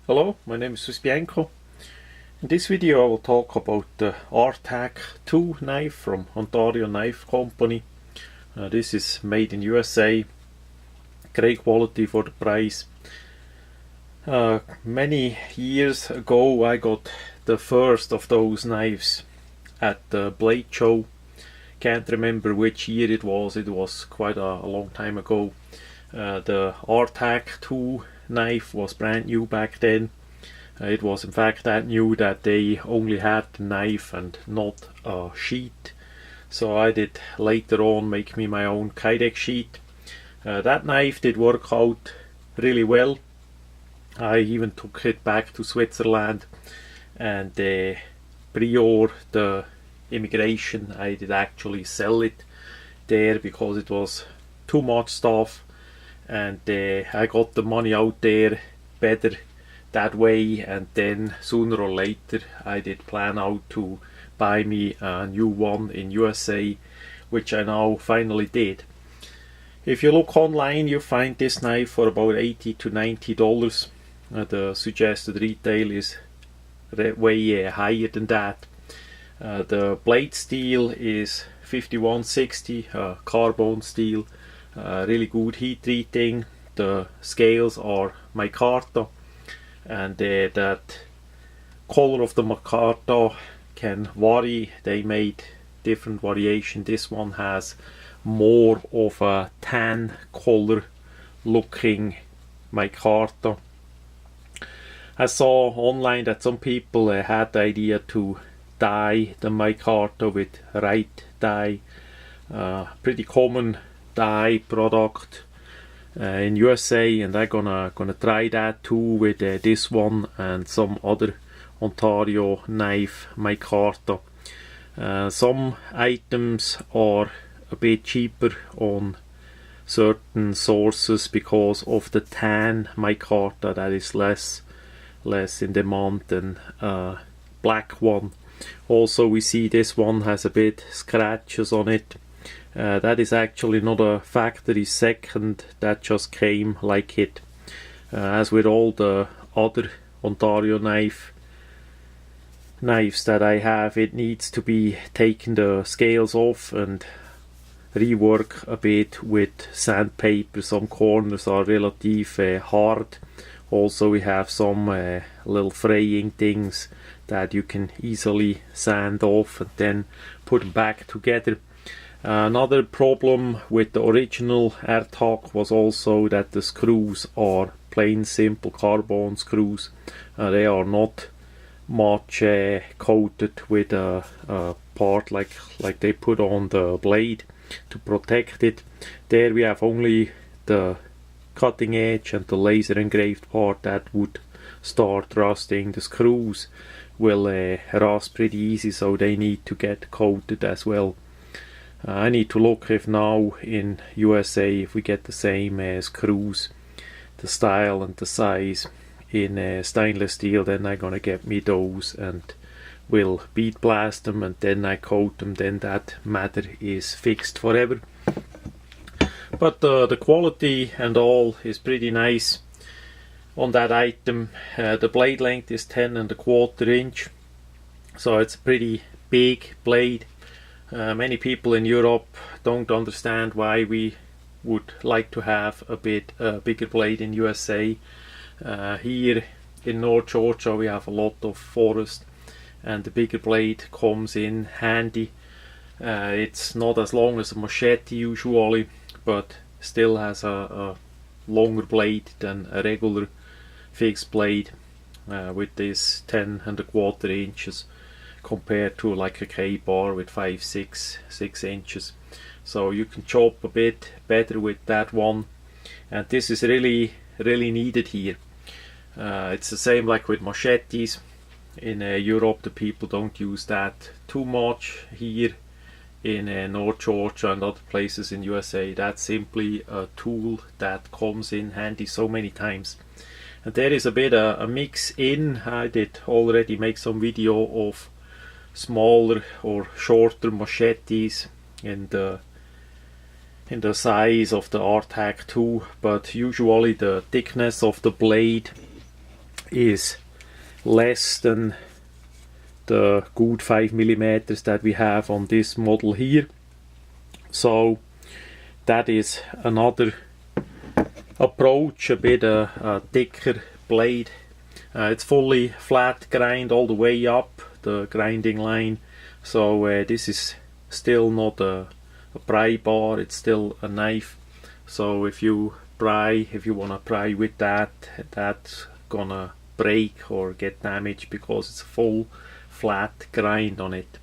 Hello, my name is swissbianco. In this video I will talk about the rtak2 knife from Ontario Knife Company. This is made in USA, great quality for the price. Many years ago I got the first of those knives at the Blade Show. Can't remember which year it was quite a long time ago. The rtak2 knife was brand new back then. It was in fact that new that they only had the knife and not a sheath. So I did later on make me my own Kydex sheath. That knife did work out really well. I even took it back to Switzerland and prior the immigration I did actually sell it there because it was too much stuff, and I got the money out there better that way, and then sooner or later I did plan out to buy me a new one in USA, which I now finally did. If you look online you find this knife for about $80 to $90. The suggested retail is way higher than that. The blade steel is 5160 carbon steel, really good heat treating. The scales are micarta, and that color of the micarta can vary. They made different variation. This one has more of a tan color looking micarta. I saw online that some people had the idea to dye the micarta with right dye, pretty common dye product in USA, and I'm gonna try that too with this one and some other Ontario knife micarta. Some items are a bit cheaper on certain sources because of the tan micarta that is less in demand than black one. Also we see this one has a bit scratches on it. That is actually not a factory second, that just came like it. As with all the other Ontario knives that I have, it needs to be taken the scales off and rework a bit with sandpaper. Some corners are relatively hard. Also we have some little fraying things that you can easily sand off and then put them back together. Another problem with the original rtak was also that the screws are plain simple carbon screws. They are not much coated with a part like they put on the blade to protect it. There we have only the cutting edge and the laser engraved part that would start rusting. The screws will rust pretty easy, so they need to get coated as well. I need to look if now in USA if we get the same screws, the style and the size in stainless steel. Then I'm gonna get me those and will bead blast them, and then I coat them. Then that matter is fixed forever. But the quality and all is pretty nice on that item. The blade length is 10¼ inch, so it's a pretty big blade. Many people in Europe don't understand why we would like to have a bit bigger blade in USA. Here in North Georgia we have a lot of forest, and the bigger blade comes in handy. It's not as long as a machete usually, but still has a longer blade than a regular fixed blade with this 10¼ inches compared to like a K-bar with 6 inches. So you can chop a bit better with that one, and this is really needed here. It's the same like with machetes. In Europe the people don't use that too much. Here in North Georgia and other places in USA, that's simply a tool that comes in handy so many times. And there is a bit a mix in. I did already make some video of smaller or shorter machetes in the size of the rtak2, but usually the thickness of the blade is less than the good 5mm that we have on this model here. So that is another approach, a bit a thicker blade. It's fully flat grind all the way up the grinding line, so this is still not a pry bar, it's still a knife. So if you want to pry with that, that's gonna break or get damaged because it's a full flat grind on it.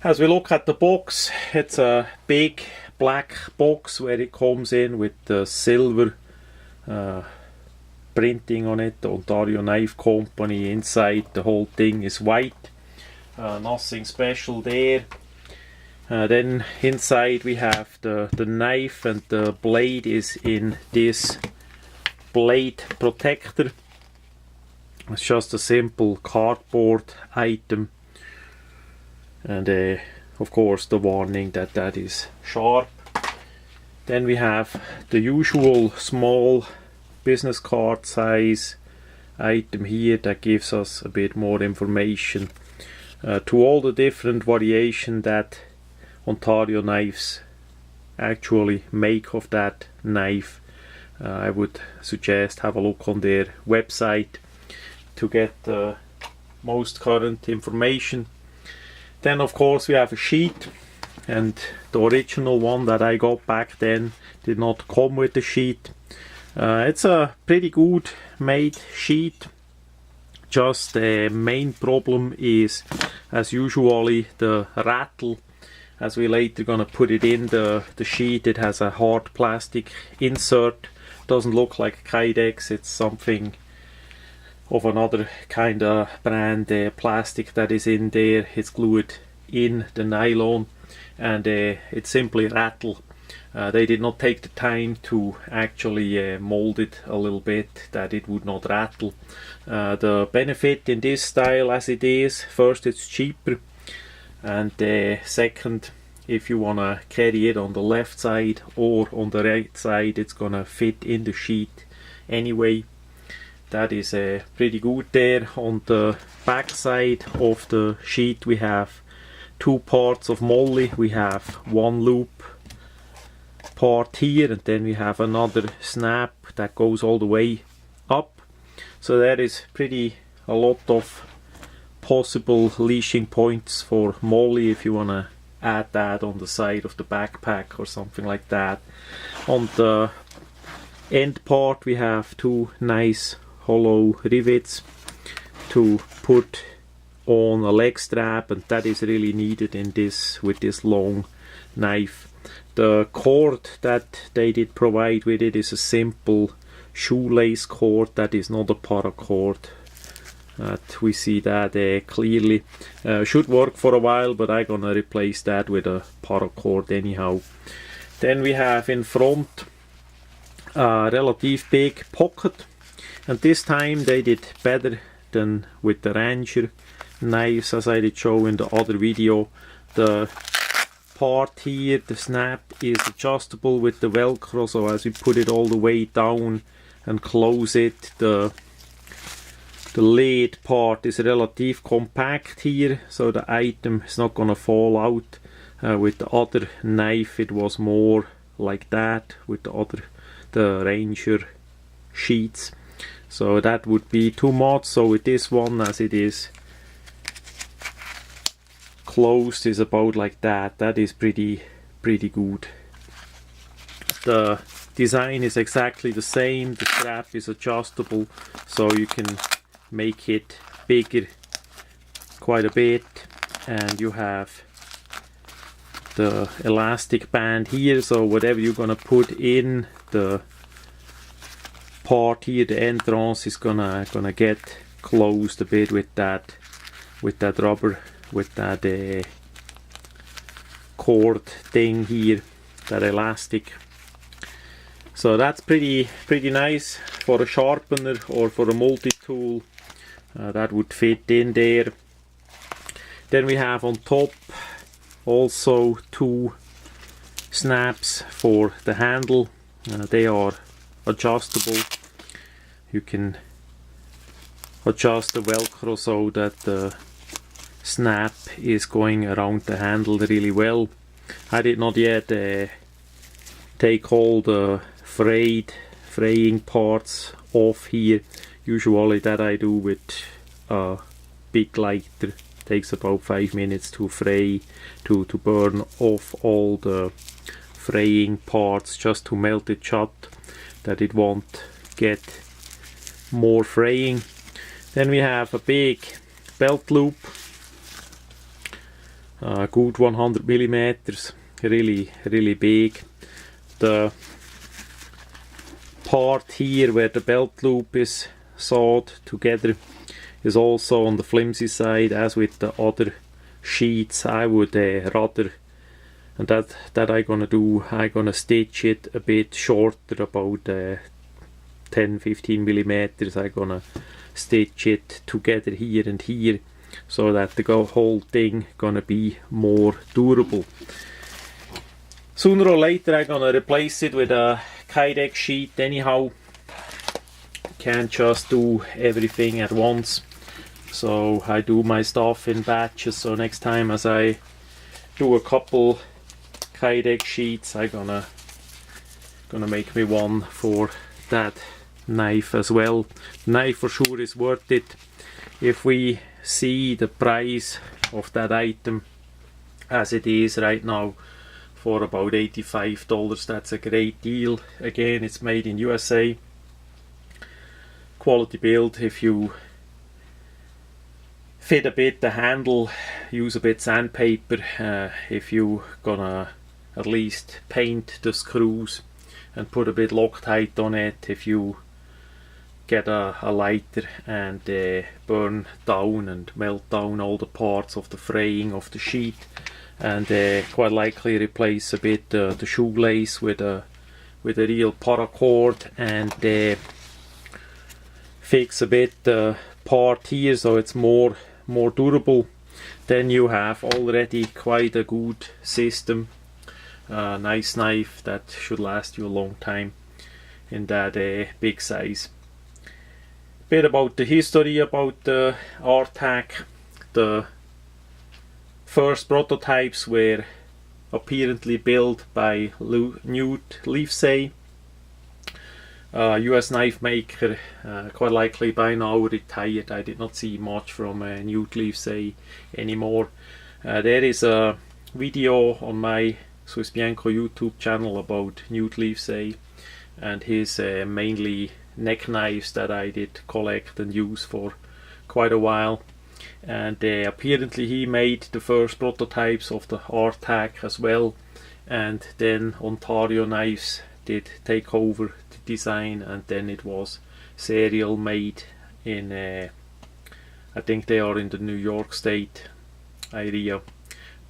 As we look at the box, it's a big black box where it comes in with the silver printing on it, the Ontario Knife Company. Inside the whole thing is white, nothing special there. Then inside we have the knife, and the blade is in this blade protector. It's just a simple cardboard item, and of course the warning that that is sharp. Then we have the usual small business card size item here that gives us a bit more information to all the different variation that Ontario knives actually make of that knife. I would suggest have a look on their website to get the most current information. Then of course we have a sheet, and the original one that I got back then did not come with the sheet. It's a pretty good made sheet, just the main problem is, as usually, the rattle. As we later gonna put it in the sheet, it has a hard plastic insert. Doesn't look like Kydex, it's something of another kind of brand plastic that is in there. It's glued in the nylon, and it simply rattle. They did not take the time to actually mold it a little bit that it would not rattle. The benefit in this style as it is, first it's cheaper, and second, if you wanna carry it on the left side or on the right side, it's gonna fit in the sheet anyway. That is pretty good there. On the back side of the sheet we have two parts of moly. We have one loop part here, and then we have another snap that goes all the way up. So that is a lot of possible leashing points for moly if you want to add that on the side of the backpack or something like that. On the end part we have two nice hollow rivets to put on a leg strap, and that is really needed in this with this long knife. The cord that they did provide with it is a simple shoelace cord, that is not a paracord. We see that clearly. Should work for a while, but I'm gonna replace that with a paracord anyhow. Then we have in front a relative big pocket, and this time they did better than with the Ranger knives, as I did show in the other video. The part here, the snap, is adjustable with the Velcro, so as we put it all the way down and close it, the lid part is relative compact here, so the item is not gonna fall out. With the other knife it was more like that with the Ranger sheets, so that would be too much. So with this one, as it is closed, is about like that. That is pretty good. The design is exactly the same. The strap is adjustable, so you can make it bigger quite a bit, and you have the elastic band here, so whatever you're gonna put in the part here, the entrance is gonna get closed a bit with that rubber, with that cord thing here, that elastic. So that's pretty nice for a sharpener or for a multi-tool. That would fit in there. Then we have on top also two snaps for the handle. They are adjustable. You can adjust the velcro so that the snap is going around the handle really well. I did not yet take all the fraying parts off here. Usually that I do with a big lighter. Takes about 5 minutes to fray, to burn off all the fraying parts, just to melt it shut, that it won't get more fraying. Then we have a big belt loop, good 100 millimeters, really big. The part here where the belt loop is sewed together is also on the flimsy side, as with the other sheets. I would rather, and that I'm gonna stitch it a bit shorter, about 10-15 millimeters. I'm gonna stitch it together here and here, so that the whole thing gonna be more durable. Sooner or later I'm gonna replace it with a Kydex sheet anyhow. Can't just do everything at once, so I do my stuff in batches. So next time as I do a couple Kydex sheets, I'm gonna make me one for that knife as well. The knife for sure is worth it. If we see the price of that item as it is right now, for about $85, that's a great deal. Again, it's made in USA, quality build. If you fit a bit the handle, use a bit sandpaper. If you gonna at least paint the screws and put a bit Loctite on it, if you get a lighter and burn down and melt down all the parts of the fraying of the sheet, and quite likely replace a bit the shoelace with a real paracord, and fix a bit the part here so it's more durable, then you have already quite a good system. Nice knife that should last you a long time in that big size. Bit about the history about the rtak. The first prototypes were apparently built by Newt Livesey, US knife maker, quite likely by now retired. I did not see much from Newt Livesey anymore. There is a video on my swissbianco YouTube channel about Newt Livesey and his mainly neck knives that I did collect and use for quite a while. And apparently he made the first prototypes of the rtak as well, and then Ontario Knives did take over the design, and then it was serial made in I think they are in the New York State area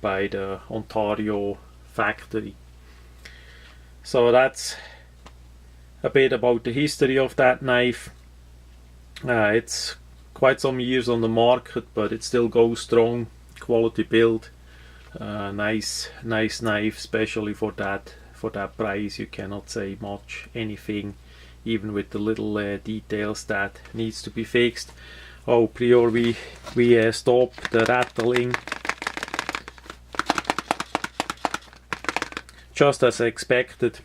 by the Ontario factory. So that's a bit about the history of that knife. It's quite some years on the market, but it still goes strong. Quality build, nice knife, especially for that price. You cannot say much anything, even with the little details that needs to be fixed. Oh, prior we stopped the rattling, just as expected.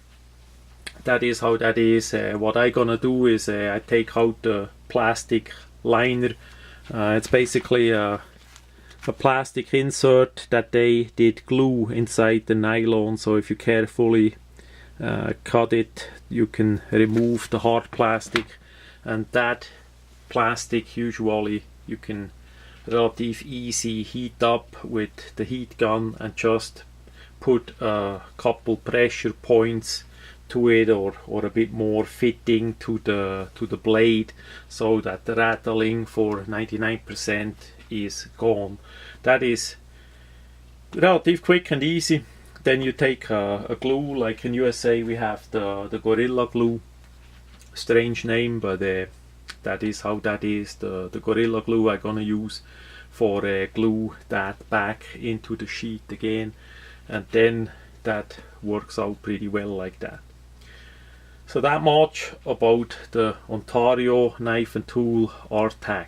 That is how that is. What I gonna do is I take out the plastic liner. It's basically a plastic insert that they did glue inside the nylon, so if you carefully cut it, you can remove the hard plastic, and that plastic usually you can relatively easy heat up with the heat gun and just put a couple pressure points to it, or a bit more fitting to the blade, so that the rattling for 99% is gone. That is relatively quick and easy. Then you take a glue, like in USA we have the Gorilla Glue. Strange name, but that is how that is. The Gorilla Glue I'm gonna use for glue that back into the sheet again, and then that works out pretty well like that. So that much about the Ontario knife and tool rtak.